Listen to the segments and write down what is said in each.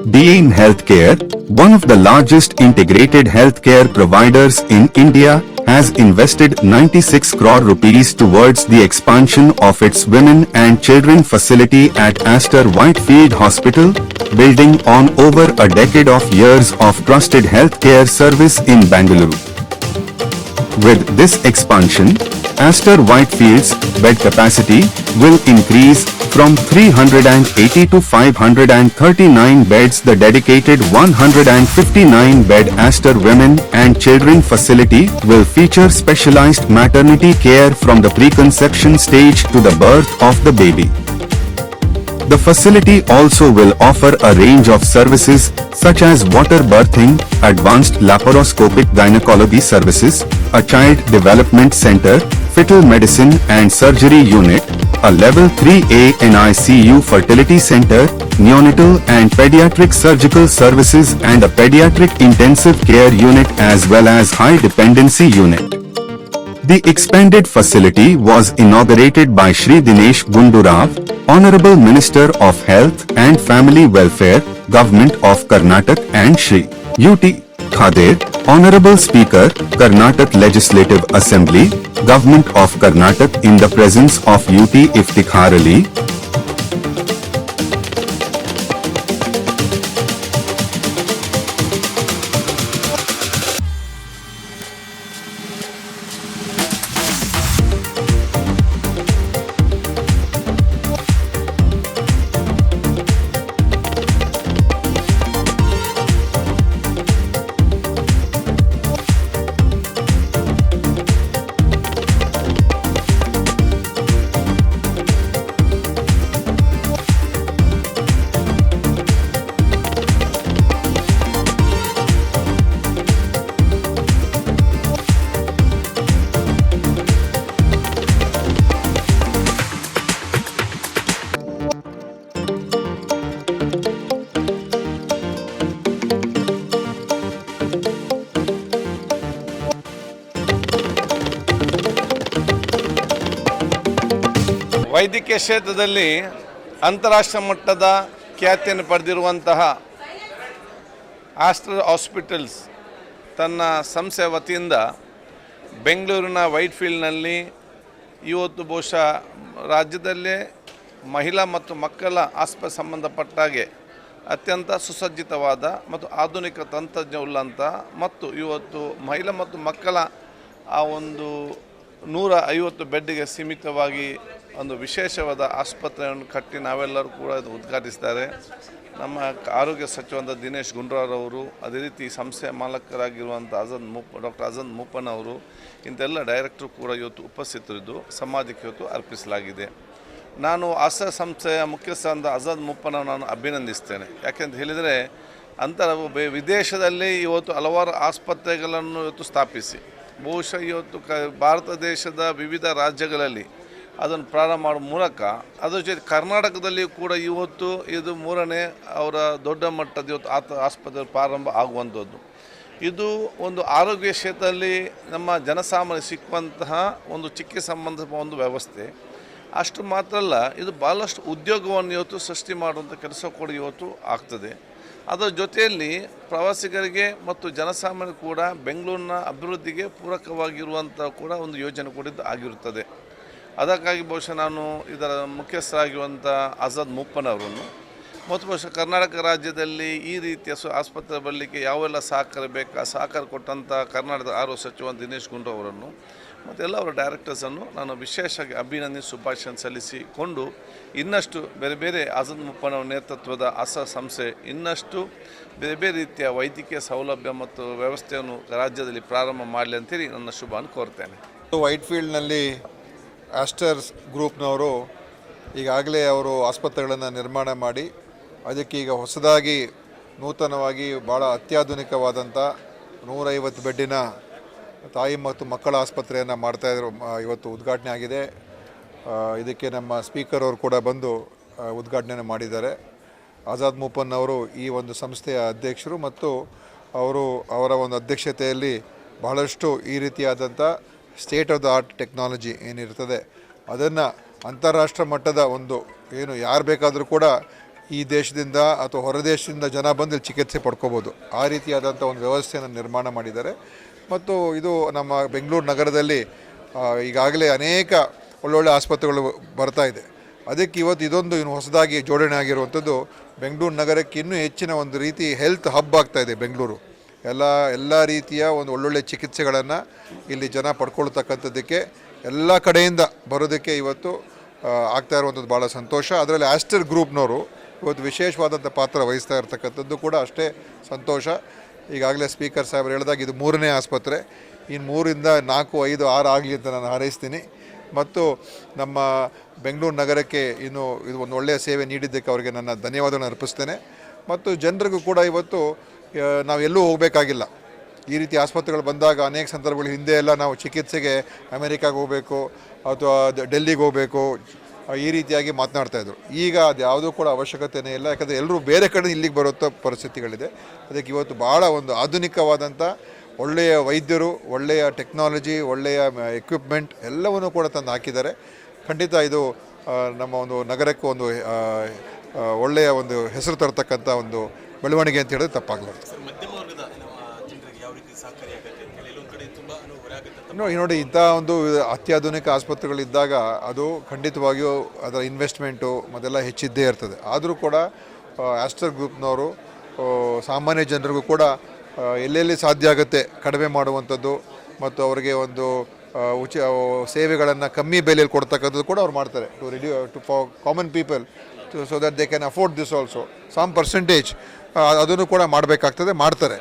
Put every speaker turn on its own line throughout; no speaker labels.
Being Healthcare, one of the largest integrated healthcare providers in India, has invested 96 crore rupees towards the expansion of its women and children facility at Aster Whitefield Hospital, building on over a decade of years of trusted healthcare service in Bengaluru. With this expansion, Aster Whitefield's bed capacity will increase from 380 to 539 beds. The dedicated 159-bed Aster Women and Children facility will feature specialized maternity care from the preconception stage to the birth of the baby. The facility also will offer a range of services such as water birthing, advanced laparoscopic gynecology services, a child development center, fetal medicine and surgery unit, a level 3A NICU fertility center, neonatal and pediatric surgical services and a pediatric intensive care unit as well as high dependency unit. The expanded facility was inaugurated by Shri Dinesh Gundu Rao, Honorable Minister of Health and Family Welfare, Government of Karnataka, and Shri U.T. Khader, Honorable Speaker, Karnataka Legislative Assembly, Government of Karnataka, in the presence of U.T. Iftikhar Ali.
ವೈದ್ಯಕೀಯ ಕ್ಷೇತ್ರದಲ್ಲಿ ಅಂತಾರಾಷ್ಟ್ರೀಯ ಮಟ್ಟದ ಖ್ಯಾತಿಯನ್ನು ಪಡೆದಿರುವಂತಹ Aster hospitals ತನ್ನ ಸಂಸ್ಥೆಯ ವತಿಯಿಂದ ಬೆಂಗಳೂರಿನ ವೈಟ್ಫೀಲ್ಡ್ನಲ್ಲಿ ಇವತ್ತು ಬಹುಶಃ ರಾಜ್ಯದಲ್ಲೇ ಮಹಿಳಾ ಮತ್ತು ಮಕ್ಕಳ ಆಸ್ಪತ್ರೆ ಸಂಬಂಧಪಟ್ಟಾಗೆ ಅತ್ಯಂತ ಸುಸಜ್ಜಿತವಾದ ಮತ್ತು ಆಧುನಿಕ ತಂತ್ರಜ್ಞವುಳ್ಳಂಥ ಮತ್ತು ಇವತ್ತು ಮಹಿಳಾ ಮತ್ತು ಮಕ್ಕಳ ಆ ಒಂದು 150 ಬೆಡ್ಗೆ ಸೀಮಿತವಾಗಿ ಒಂದು ವಿಶೇಷವಾದ ಆಸ್ಪತ್ರೆಯನ್ನು ಕಟ್ಟಿ ನಾವೆಲ್ಲರೂ ಕೂಡ ಇದು ಉದ್ಘಾಟಿಸಿದ್ದಾರೆ. ನಮ್ಮ ಆರೋಗ್ಯ ಸಚಿವರಾದ ದಿನೇಶ್ ಗುಂಡೂರಾವ್ ಅವರು, ಅದೇ ರೀತಿ ಸಂಸ್ಥೆಯ ಮಾಲಕರಾಗಿರುವಂಥ ಡಾಕ್ಟರ್ ಆಜಾದ್ ಮೂಪನ್ ಅವರು, ಇಂಥೆಲ್ಲ ಡೈರೆಕ್ಟರು ಕೂಡ ಇವತ್ತು ಉಪಸ್ಥಿತರಿದ್ದು ಸಮಾಜಕ್ಕೆ ಇವತ್ತು ಅರ್ಪಿಸಲಾಗಿದೆ. ನಾನು ಆಸ್ಟರ್ ಸಂಸ್ಥೆಯ ಮುಖ್ಯಸ್ಥರಾದ ಆಜಾದ್ ಮೂಪನ್ ನಾನು ಅಭಿನಂದಿಸ್ತೇನೆ. ಯಾಕೆಂತ ಹೇಳಿದರೆ ವಿದೇಶದಲ್ಲಿ ಇವತ್ತು ಹಲವಾರು ಆಸ್ಪತ್ರೆಗಳನ್ನು ಇವತ್ತು ಸ್ಥಾಪಿಸಿ ಬಹುಶಃ ಇವತ್ತು ಭಾರತ ದೇಶದ ವಿವಿಧ ರಾಜ್ಯಗಳಲ್ಲಿ ಅದನ್ನು ಪ್ರಾರಂಭ ಮಾಡುವ ಮೂಲಕ ಅದರ ಜೊತೆ ಕರ್ನಾಟಕದಲ್ಲಿ ಕೂಡ ಇವತ್ತು ಇದು 3ನೇ ಅವರ ದೊಡ್ಡ ಮಟ್ಟದ ಇವತ್ತು ಆಸ್ಪತ್ರೆ ಪ್ರಾರಂಭ ಆಗುವಂಥದ್ದು. ಇದು ಒಂದು ಆರೋಗ್ಯ ಕ್ಷೇತ್ರದಲ್ಲಿ ನಮ್ಮ ಜನಸಾಮಾನ್ಯ ಸಿಕ್ಕುವಂತಹ ಒಂದು ಚಿಕಿತ್ಸೆ ಸಂಬಂಧ ಒಂದು ವ್ಯವಸ್ಥೆ. ಅಷ್ಟು ಮಾತ್ರ ಅಲ್ಲ, ಇದು ಭಾಳಷ್ಟು ಉದ್ಯೋಗವನ್ನು ಇವತ್ತು ಸೃಷ್ಟಿ ಮಾಡುವಂಥ ಕೆಲಸ ಕೂಡ ಇವತ್ತು ಆಗ್ತದೆ. ಅದರ ಜೊತೆಯಲ್ಲಿ ಪ್ರವಾಸಿಗರಿಗೆ ಮತ್ತು ಜನಸಾಮಾನ್ಯರು ಕೂಡ ಬೆಂಗಳೂರಿನ ಅಭಿವೃದ್ಧಿಗೆ ಪೂರಕವಾಗಿರುವಂಥ ಕೂಡ ಒಂದು ಯೋಜನೆ ಕೂಡ ಆಗಿರುತ್ತದೆ. ಅದಕ್ಕಾಗಿ ಬಹುಶಃ ನಾನು ಇದರ ಮುಖ್ಯಸ್ಥರಾಗಿರುವಂಥ ಆಜಾದ್ ಮೂಪನ್ ಅವರನ್ನು ಮತ್ತು ಬಹುಶಃ ಕರ್ನಾಟಕ ರಾಜ್ಯದಲ್ಲಿ ಈ ರೀತಿಯ ಆಸ್ಪತ್ರೆ ಬರಲಿಕ್ಕೆ ಯಾವೆಲ್ಲ ಸಹಕಾರ ಬೇಕು ಆ ಸಹಕಾರ ಕೊಟ್ಟಂಥ ಕರ್ನಾಟಕದ ಆರೋಗ್ಯ ಸಚಿವ ದಿನೇಶ್ ಗುಂಡೂರಾವ್ ಅವರನ್ನು ಮತ್ತು ಎಲ್ಲ ಅವರ ಡೈರೆಕ್ಟರ್ಸನ್ನು ನಾನು ವಿಶೇಷವಾಗಿ ಅಭಿನಂದಿಸಿ ಶುಭಾಶಯ ಸಲ್ಲಿಸಿಕೊಂಡು ಇನ್ನಷ್ಟು ಬೇರೆ ಬೇರೆ ಆಜಾದ್ ಮೂಪನ್ ಅವರ ನೇತೃತ್ವದ ಸಂಸ್ಥೆ ಇನ್ನಷ್ಟು ಬೇರೆ ಬೇರೆ ರೀತಿಯ ವೈದ್ಯಕೀಯ ಸೌಲಭ್ಯ ಮತ್ತು ವ್ಯವಸ್ಥೆಯನ್ನು ರಾಜ್ಯದಲ್ಲಿ ಪ್ರಾರಂಭ ಮಾಡಲಿ ಅಂತೇಳಿ ನನ್ನ ಶುಭವನ್ನು ಕೋರ್ತೇನೆ.
ವೈಟ್ಫೀಲ್ಡ್ನಲ್ಲಿ ಆಸ್ಟರ್ ಗ್ರೂಪ್ನವರು ಈಗಾಗಲೇ ಅವರು ಆಸ್ಪತ್ರೆಗಳನ್ನು ನಿರ್ಮಾಣ ಮಾಡಿ ಅದಕ್ಕೆ ಈಗ ಹೊಸದಾಗಿ ನೂತನವಾಗಿ ಭಾಳ ಅತ್ಯಾಧುನಿಕವಾದಂಥ 150 ಬೆಡ್ಡಿನ ತಾಯಿ ಮತ್ತು ಮಕ್ಕಳ ಆಸ್ಪತ್ರೆಯನ್ನು ಮಾಡ್ತಾಯಿದ್ರು. ಇವತ್ತು ಉದ್ಘಾಟನೆ ಆಗಿದೆ. ಇದಕ್ಕೆ ನಮ್ಮ ಸ್ಪೀಕರ್ ಅವರು ಕೂಡ ಬಂದು ಉದ್ಘಾಟನೆ ಮಾಡಿದ್ದಾರೆ. ಆಜಾದ್ ಮೂಪನ್ ಅವರು ಈ ಒಂದು ಸಂಸ್ಥೆಯ ಅಧ್ಯಕ್ಷರು ಮತ್ತು ಅವರ ಒಂದು ಅಧ್ಯಕ್ಷತೆಯಲ್ಲಿ ಬಹಳಷ್ಟು ಈ ರೀತಿಯಾದಂಥ state of the art technology ಏನಿರ್ತದೆ ಅದನ್ನು ಅಂತಾರಾಷ್ಟ್ರ ಮಟ್ಟದ ಒಂದು ಏನು ಯಾರು ಬೇಕಾದರೂ ಕೂಡ ಈ ದೇಶದಿಂದ ಅಥವಾ ಹೊರ ದೇಶದಿಂದ ಜನ ಬಂದು ಇಲ್ಲಿ ಚಿಕಿತ್ಸೆ ಪಡ್ಕೋಬೋದು. ಆ ರೀತಿಯಾದಂಥ ಒಂದು ವ್ಯವಸ್ಥೆಯನ್ನು ನಿರ್ಮಾಣ ಮಾಡಿದ್ದಾರೆ. ಮತ್ತು ಇದು ನಮ್ಮ ಬೆಂಗಳೂರು ನಗರದಲ್ಲಿ ಈಗಾಗಲೇ ಅನೇಕ ಒಳ್ಳೊಳ್ಳೆ ಆಸ್ಪತ್ರೆಗಳು ಬರ್ತಾ ಇದೆ. ಅದಕ್ಕೆ ಇವತ್ತು ಇದೊಂದು ಇನ್ನು ಹೊಸದಾಗಿ ಜೋಡಣೆ ಆಗಿರುವಂಥದ್ದು ಬೆಂಗಳೂರು ನಗರಕ್ಕೆ ಇನ್ನೂ ಹೆಚ್ಚಿನ ಒಂದು ರೀತಿ ಹೆಲ್ತ್ ಹಬ್ ಆಗ್ತಾಯಿದೆ ಬೆಂಗಳೂರು. ಎಲ್ಲ ರೀತಿಯ ಒಂದು ಒಳ್ಳೊಳ್ಳೆ ಚಿಕಿತ್ಸೆಗಳನ್ನು ಇಲ್ಲಿ ಜನ ಪಡ್ಕೊಳ್ತಕ್ಕಂಥದ್ದಕ್ಕೆ ಎಲ್ಲ ಕಡೆಯಿಂದ ಬರೋದಕ್ಕೆ ಇವತ್ತು ಆಗ್ತಾ ಇರುವಂಥದ್ದು ಭಾಳ ಸಂತೋಷ. ಅದರಲ್ಲಿ ಆಸ್ಟರ್ ಗ್ರೂಪ್ನವರು ಇವತ್ತು ವಿಶೇಷವಾದಂಥ ಪಾತ್ರ ವಹಿಸ್ತಾ ಇರ್ತಕ್ಕಂಥದ್ದು ಕೂಡ ಅಷ್ಟೇ ಸಂತೋಷ. ಈಗಾಗಲೇ ಸ್ಪೀಕರ್ ಸಾಹೇಬರು ಹೇಳಿದಾಗ ಇದು 3ನೇ ಆಸ್ಪತ್ರೆ, ಇನ್ನು 3ರಿಂದ 4, 5, 6 ಆಗಲಿ ಅಂತ ನಾನು ಹಾರೈಸ್ತೀನಿ. ಮತ್ತು ನಮ್ಮ ಬೆಂಗಳೂರು ನಗರಕ್ಕೆ ಇದು ಒಂದು ಒಳ್ಳೆಯ ಸೇವೆ ನೀಡಿದ್ದಕ್ಕೆ ಅವರಿಗೆ ನನ್ನ ಧನ್ಯವಾದಗಳನ್ನು ಅರ್ಪಿಸ್ತೇನೆ. ಮತ್ತು ಜನರಿಗೂ ಕೂಡ ಇವತ್ತು ನಾವು ಎಲ್ಲೂ ಹೋಗಬೇಕಾಗಿಲ್ಲ. ಈ ರೀತಿ ಆಸ್ಪತ್ರೆಗಳು ಬಂದಾಗ ಅನೇಕ ಸಂದರ್ಭಗಳು ಹಿಂದೆ ಎಲ್ಲ ನಾವು ಚಿಕಿತ್ಸೆಗೆ ಅಮೆರಿಕಾಗೆ ಹೋಗಬೇಕು ಅಥವಾ ಡೆಲ್ಲಿಗೆ ಹೋಗಬೇಕು, ಈ ರೀತಿಯಾಗಿ ಮಾತನಾಡ್ತಾಯಿದ್ರು. ಈಗ ಅದು ಯಾವುದೂ ಕೂಡ ಅವಶ್ಯಕತೆಯೇ ಇಲ್ಲ. ಯಾಕಂದರೆ ಎಲ್ಲರೂ ಬೇರೆ ಕಡೆ ಇಲ್ಲಿಗೆ ಬರುವಂಥ ಪರಿಸ್ಥಿತಿಗಳಿದೆ. ಅದಕ್ಕೆ ಇವತ್ತು ಭಾಳ ಒಂದು ಆಧುನಿಕವಾದಂಥ ಒಳ್ಳೆಯ ವೈದ್ಯರು, ಒಳ್ಳೆಯ ಟೆಕ್ನಾಲಜಿ, ಒಳ್ಳೆಯ ಎಕ್ವಿಪ್ಮೆಂಟ್ ಎಲ್ಲವನ್ನೂ ಕೂಡ ತಂದು ಹಾಕಿದ್ದಾರೆ. ಖಂಡಿತ ಇದು ನಮ್ಮ ಒಂದು ನಗರಕ್ಕೆ ಒಂದು ಒಳ್ಳೆಯ ಒಂದು ಹೆಸರು ತರತಕ್ಕಂಥ ಒಂದು ಬೆಳವಣಿಗೆ ಅಂತ ಹೇಳಿದ್ರೆ ತಪ್ಪಾಗಲಾರ್ದು. ನೋಡಿ, ಇಂಥ ಒಂದು ಅತ್ಯಾಧುನಿಕ ಆಸ್ಪತ್ರೆಗಳಿದ್ದಾಗ ಅದು ಖಂಡಿತವಾಗಿಯೂ ಅದರ ಇನ್ವೆಸ್ಟ್ಮೆಂಟು ಮತ್ತೆಲ್ಲ ಹೆಚ್ಚಿದ್ದೇ ಇರ್ತದೆ. ಆದರೂ ಕೂಡ ಆಸ್ಟರ್ ಗ್ರೂಪ್ನವರು ಸಾಮಾನ್ಯ ಜನರಿಗೂ ಕೂಡ ಎಲ್ಲೆಲ್ಲಿ ಸಾಧ್ಯ ಆಗುತ್ತೆ ಕಡಿಮೆ ಮಾಡುವಂಥದ್ದು ಮತ್ತು ಅವರಿಗೆ ಒಂದು ಸೇವೆಗಳನ್ನು ಕಮ್ಮಿ ಬೆಲೆಯಲ್ಲಿ ಕೊಡ್ತಕ್ಕಂಥದ್ದು ಕೂಡ ಅವ್ರು ಮಾಡ್ತಾರೆ. For common people so that they can afford this also some percentage ಅದನ್ನು ಕೂಡ ಮಾಡಬೇಕಾಗ್ತದೆ, ಮಾಡ್ತಾರೆ.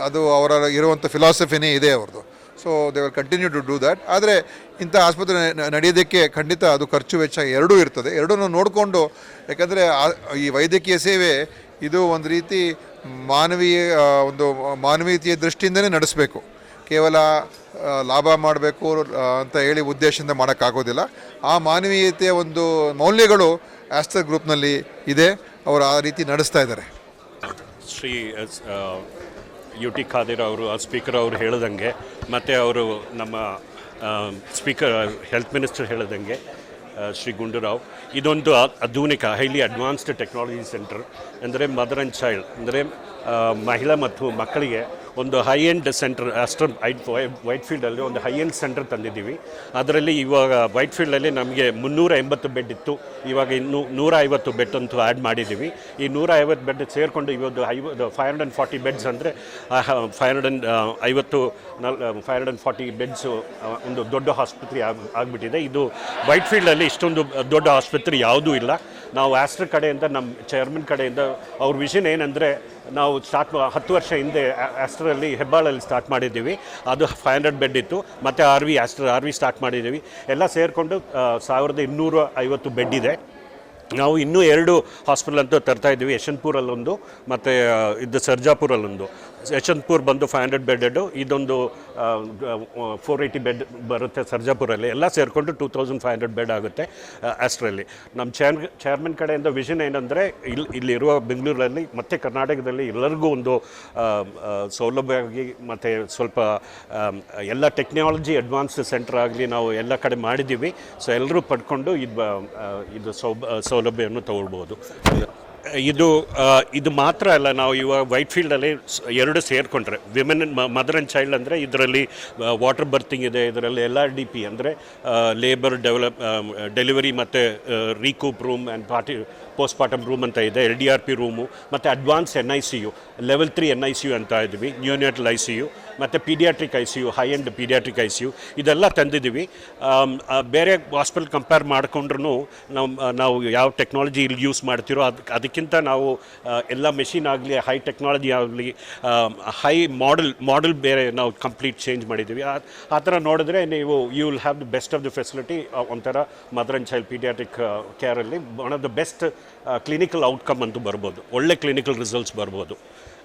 ಅದು ಅವರ ಇರುವಂಥ ಫಿಲಾಸಫಿನೇ ಇದೆ ಅವ್ರದ್ದು. So they will continue to do that. ಆದರೆ ಇಂಥ ಆಸ್ಪತ್ರೆ ನಡೆಯೋದಕ್ಕೆ ಖಂಡಿತ ಅದು ಖರ್ಚು ವೆಚ್ಚ ಎರಡೂ ಇರ್ತದೆ. ಎರಡನ್ನೂ ನೋಡಿಕೊಂಡು, ಯಾಕಂದರೆ ಈ ವೈದ್ಯಕೀಯ ಸೇವೆ ಇದು ಒಂದು ರೀತಿ ಮಾನವೀಯತೆಯ ದೃಷ್ಟಿಯಿಂದನೇ ನಡೆಸಬೇಕು. ಕೇವಲ ಲಾಭ ಮಾಡಬೇಕು ಅಂತ ಹೇಳಿ ಉದ್ದೇಶದಿಂದ ಮಾಡೋಕ್ಕಾಗೋದಿಲ್ಲ. ಆ ಮಾನವೀಯತೆಯ ಒಂದು ಮೌಲ್ಯಗಳು ಆಸ್ಟರ್ ಗ್ರೂಪ್ನಲ್ಲಿ ಇದೆ. ಅವರು ಆ ರೀತಿ ನಡೆಸ್ತಾ ಇದ್ದಾರೆ.
ಶ್ರೀ UT ಖಾದರ್ ಅವರು ಸ್ಪೀಕರ್ ಅವರು ಹೇಳ್ದಂಗೆ, ಮತ್ತು ಅವರು ನಮ್ಮ ಸ್ಪೀಕರ್ ಹೆಲ್ತ್ ಮಿನಿಸ್ಟರ್ ಹೇಳ್ದಂಗೆ ಶ್ರೀ ಗುಂಡೂರಾವ್, ಇದೊಂದು ಆಧುನಿಕ ಹೈಲಿ ಅಡ್ವಾನ್ಸ್ಡ್ ಟೆಕ್ನಾಲಜಿ ಸೆಂಟರ್. ಅಂದರೆ ಮದರ್ ಆ್ಯಂಡ್ ಚೈಲ್ಡ್, ಅಂದರೆ ಮಹಿಳಾ ಮತ್ತು ಮಕ್ಕಳಿಗೆ ಒಂದು ಹೈ ಎಂಡ್ ಸೆಂಟರ್ ಆಸ್ಟರ್ ವೈಟ್ಫೀಲ್ಡಲ್ಲಿ ಒಂದು ಹೈ ಎಂಡ್ ಸೆಂಟರ್ ತಂದಿದ್ದೀವಿ. ಅದರಲ್ಲಿ ಇವಾಗ ವೈಟ್ಫೀಲ್ಡಲ್ಲಿ ನಮಗೆ 380 ಬೆಡ್ ಇತ್ತು, ಇವಾಗ ಇನ್ನೂ 150 ಬೆಡ್ ಅಂತೂ ಆ್ಯಡ್ ಮಾಡಿದ್ದೀವಿ. ಈ 150 ಬೆಡ್ ಸೇರಿಕೊಂಡು ಇವತ್ತು 540 ಬೆಡ್ಸ್, ಅಂದರೆ 540 ಬೆಡ್ಸು ಒಂದು ದೊಡ್ಡ ಆಸ್ಪತ್ರೆ ಆಗಿಬಿಟ್ಟಿದೆ. ಇದು ವೈಟ್ಫೀಲ್ಡಲ್ಲಿ ಇಷ್ಟೊಂದು ದೊಡ್ಡ ಆಸ್ಪತ್ರೆ ಯಾವುದೂ ಇಲ್ಲ. ನಾವು ಆಸ್ಟರ್ ಕಡೆಯಿಂದ, ನಮ್ಮ ಚೇರ್ಮನ್ ಕಡೆಯಿಂದ ಅವ್ರ ವಿಷನ್ ಏನಂದರೆ, ನಾವು 10 ವರ್ಷ ಹಿಂದೆ ಆಸ್ಟರಲ್ಲಿ ಹೆಬ್ಬಾಳಲ್ಲಿ ಸ್ಟಾರ್ಟ್ ಮಾಡಿದ್ದೀವಿ. ಅದು 500 ಬೆಡ್ ಇತ್ತು. ಮತ್ತು ಆಸ್ಟರ್ RV ಸ್ಟಾರ್ಟ್ ಮಾಡಿದ್ದೀವಿ. ಎಲ್ಲ ಸೇರಿಕೊಂಡು 1250 ಬೆಡ್ ಇದೆ. ನಾವು ಇನ್ನೂ 2 ಹಾಸ್ಪಿಟಲ್ ಅಂತೂ ತರ್ತಾಯಿದ್ದೀವಿ. ಯಶವಂತಪುರಲ್ಲೊಂದು ಮತ್ತು ಇದು ಸರ್ಜಾಪುರಲ್ಲೊಂದು. ಯಶವಂತಪುರ ಬಂದು 500 ಬೆಡ್ಡು, ಇದೊಂದು 480 ಬೆಡ್ ಬರುತ್ತೆ ಸರ್ಜಾಪುರಲ್ಲಿ. ಎಲ್ಲ ಸೇರಿಕೊಂಡು 2500 ಬೆಡ್ ಆಗುತ್ತೆ ಆಸ್ಟ್ರಲ್ಲಿ. ನಮ್ಮ ಚೇರ್ಮನ್ ಕಡೆಯಿಂದ ವಿಷನ್ ಏನಂದರೆ, ಇಲ್ಲಿರುವ ಬೆಂಗಳೂರಲ್ಲಿ ಮತ್ತು ಕರ್ನಾಟಕದಲ್ಲಿ ಎಲ್ಲರಿಗೂ ಒಂದು ಸೌಲಭ್ಯವಾಗಿ ಮತ್ತು ಸ್ವಲ್ಪ ಎಲ್ಲ ಟೆಕ್ನಾಲಜಿ ಅಡ್ವಾನ್ಸ್ಡ್ ಸೆಂಟರ್ ಆಗಲಿ ನಾವು ಎಲ್ಲ ಕಡೆ ಮಾಡಿದ್ದೀವಿ. ಸೊ ಎಲ್ಲರೂ ಪಡ್ಕೊಂಡು ಇದು ಸೌಲಭ್ಯವನ್ನು ತಗೊಳ್ಬೋದು. ಇದು ಮಾತ್ರ ಅಲ್ಲ, ನಾವು ಇವಾಗ ವೈಟ್ಫೀಲ್ಡಲ್ಲಿ 2 ಸೇರಿಕೊಂಡ್ರೆ ವಿಮೆನ್ ಮದರ್ ಆ್ಯಂಡ್ ಚೈಲ್ಡ್, ಅಂದರೆ ಇದರಲ್ಲಿ ವಾಟರ್ ಬರ್ತಿಂಗ್ ಇದೆ, ಇದರಲ್ಲಿ LRDP ಅಂದರೆ ಲೇಬರ್ ಡೆಲಿವರಿ ಮತ್ತು ರೀಕೂಪ್ ರೂಮ್ ಆ್ಯಂಡ್ ಪೋಸ್ಟ್ಮಾರ್ಟಮ್ ರೂಮ್ ಅಂತ ಇದೆ, LDRP ರೂಮು, ಮತ್ತು ಅಡ್ವಾನ್ಸ್ NICU ಲೆವೆಲ್ 3 NICU ಅಂತ ಇದ್ವಿ, ನ್ಯೂನಿಯಟಲ್ ICU ಮತ್ತು paediatric ICU, high end paediatric ICU ಇದೆಲ್ಲ ತಂದಿದ್ದೀವಿ. ಬೇರೆ ಹಾಸ್ಪಿಟಲ್ ಕಂಪೇರ್ ಮಾಡಿಕೊಂಡ್ರೂ ನಾವು ಯಾವ ಟೆಕ್ನಾಲಜಿ ಇಲ್ಲಿ ಯೂಸ್ ಮಾಡ್ತಿರೋ ಅದಕ್ಕಿಂತ ನಾವು ಎಲ್ಲ ಮೆಷಿನ್ ಆಗಲಿ, ಹೈ ಟೆಕ್ನಾಲಜಿ ಆಗಲಿ, ಹೈ ಮಾಡೆಲ್ ಬೇರೆ ನಾವು ಕಂಪ್ಲೀಟ್ ಚೇಂಜ್ ಮಾಡಿದ್ದೀವಿ. ಆ ಥರ ನೋಡಿದ್ರೆ ನೀವು you will have the best of the facility. ಒಂಥರ ಮದರ್ ಆ್ಯಂಡ್ ಚೈಲ್ಡ್ ಪೀಡಿಯಾಟ್ರಿಕ್ ಕೇರಲ್ಲಿ one of the best clinical outcome ಅಂತೂ ಬರ್ಬೋದು, ಒಳ್ಳೆ ಕ್ಲಿನಿಕಲ್ ರಿಸಲ್ಟ್ಸ್ ಬರ್ಬೋದು.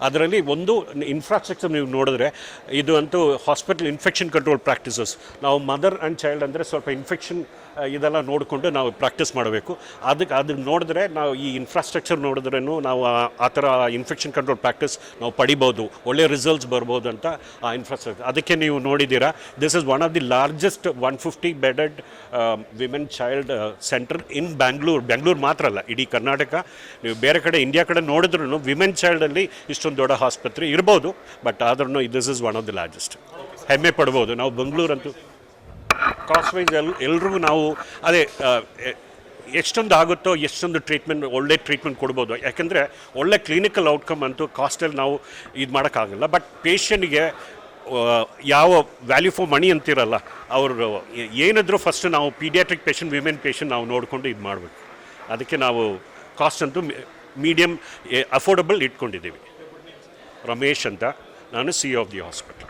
ಅದರಲ್ಲಿ ಒಂದು ಇನ್ಫ್ರಾಸ್ಟ್ರಕ್ಚರ್ ನೀವು ನೋಡಿದ್ರೆ, ಇದು ಅಂತೂ ಹಾಸ್ಪಿಟಲ್ ಇನ್ಫೆಕ್ಷನ್ ಕಂಟ್ರೋಲ್ ಪ್ರಾಕ್ಟೀಸಸ್. ನಾವು ಮದರ್ ಆ್ಯಂಡ್ ಚೈಲ್ಡ್ ಅಂದರೆ ಸ್ವಲ್ಪ ಇನ್ಫೆಕ್ಷನ್ ಇದೆಲ್ಲ ನೋಡಿಕೊಂಡು ನಾವು ಪ್ರಾಕ್ಟೀಸ್ ಮಾಡಬೇಕು. ಅದಕ್ಕೆ ನೋಡಿದ್ರೆ ನಾವು ಈ ಇನ್ಫ್ರಾಸ್ಟ್ರಕ್ಚರ್ ನೋಡಿದ್ರೂ ನಾವು ಆ ಥರ ಇನ್ಫೆಕ್ಷನ್ ಕಂಟ್ರೋಲ್ ಪ್ರಾಕ್ಟೀಸ್ ನಾವು ಪಡಿಬೋದು, ಒಳ್ಳೆ ರಿಸಲ್ಟ್ಸ್ ಬರ್ಬೋದು ಅಂತ ಆ ಇನ್ಫ್ರಾಸ್ಟ್ರಕ್ಚರ್. ಅದಕ್ಕೆ ನೀವು ನೋಡಿದ್ದೀರಾ, this is one of the largest 150 bedded women child centre ಇನ್ ಬ್ಯಾಂಗ್ಳೂರು ಮಾತ್ರ ಅಲ್ಲ, ಇಡೀ ಕರ್ನಾಟಕ ನೀವು ಬೇರೆ ಕಡೆ ಇಂಡಿಯಾ ಕಡೆ ನೋಡಿದ್ರೂ ವಿಮೆನ್ ಚೈಲ್ಡಲ್ಲಿ ಇಷ್ಟೊಂದು ದೊಡ್ಡ ಆಸ್ಪತ್ರೆ ಇರ್ಬೋದು, ಬಟ್ ಆದ್ರೂ this is one of the largest. ಹೆಮ್ಮೆ ಪಡ್ಬೋದು ನಾವು. ಬೆಂಗಳೂರಂತೂ ಕಾಸ್ಟ್ ವೈಸ್ ಎಲ್ರಿಗೂ ನಾವು ಅದೇ ಎಷ್ಟೊಂದು ಆಗುತ್ತೋ ಎಷ್ಟೊಂದು ಟ್ರೀಟ್ಮೆಂಟ್, ಒಳ್ಳೆ ಟ್ರೀಟ್ಮೆಂಟ್ ಕೊಡ್ಬೋದು. ಯಾಕೆಂದರೆ ಒಳ್ಳೆ ಕ್ಲಿನಿಕಲ್ ಔಟ್ಕಮ್ ಅಂತೂ ಕಾಸ್ಟಲ್ಲಿ ನಾವು ಇದು ಮಾಡೋಕ್ಕಾಗಲ್ಲ. ಬಟ್ ಪೇಷಂಟ್ಗೆ ಯಾವ ವ್ಯಾಲ್ಯೂ ಫಾರ್ ಮನಿ ಅಂತಿರಲ್ಲ, ಅವರು ಏನಿದ್ರು ಫಸ್ಟ್ ನಾವು ಪೀಡಿಯಾಟ್ರಿಕ್ ಪೇಷಂಟ್, ವಿಮೆನ್ ಪೇಷಂಟ್ ನಾವು ನೋಡಿಕೊಂಡು ಇದು ಮಾಡಬೇಕು. ಅದಕ್ಕೆ ನಾವು ಕಾಸ್ಟ್ ಅಂತೂ ಮೀಡಿಯಮ್ ಅಫೋರ್ಡಬಲ್ ಇಟ್ಕೊಂಡಿದ್ದೀವಿ. ರಮೇಶ್ ಅಂತ, ನಾನು CEO ಆಫ್ ದಿ ಹಾಸ್ಪಿಟಲ್.